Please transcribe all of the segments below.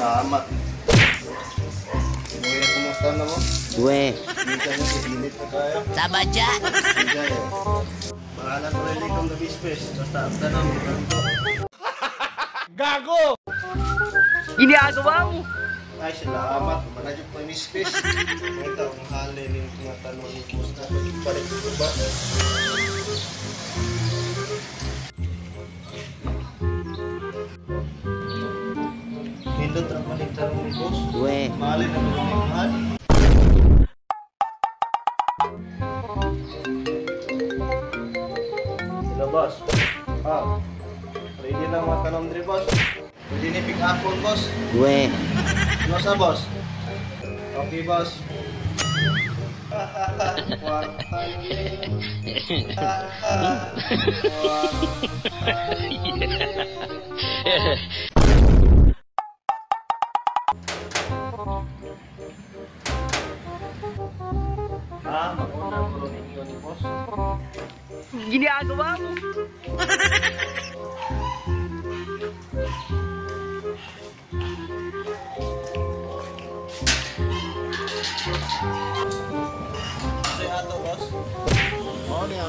Salamat. Kuya, kumusta na mo? Gue. Hindi ka nyo, init na tayo. Sama dya. Hindi eh. Pangalan ko rin ikong nabis-bes. Basta ang tanong, ganito. Gago! Ginagawa mo. Ay, salamat. Manadyo ko ni space. Ito, ang halin yung tinatanong ni Gusta. Balik ko ba? Nindot ang panigtanong ni Boss. Gue. Mahalin ang mga mahal. Sila, Boss. Ready na mga tanong diri, Boss. Pwede ni pick up on, Boss. Gue. Ano sa, Boss? Okay, Boss. Mag-una ko ninyo ni Boss. Ginagawa mo. Say ato, Boss. Ano niya,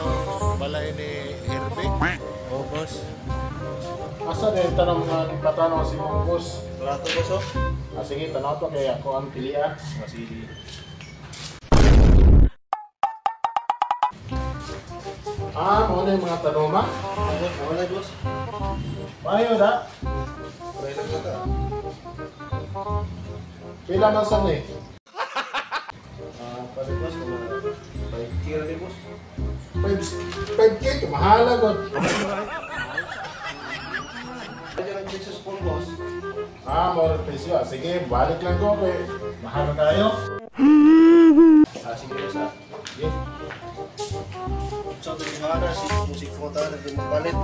balay ni Herbe? Oh, Boss. Asa na yung tanong nga patanong si mong boss? Plato, Boss, oh. Sige, tanaw to kaya ako ang pilihan. Masili. Ano yung mga tanong ma? Wala, Boss. Mayo da? Try lang ka ta. Pila man sa ni? Pwede, Boss. 5K rin, Boss. 5K, mahala god. Pwede lang Jesus po, Boss. More presyo. Sige, balik lang ko kay mahala tayo. Sige, Boss, Sige. So, ito si Hana, si musik mo tayo, naging mapalit.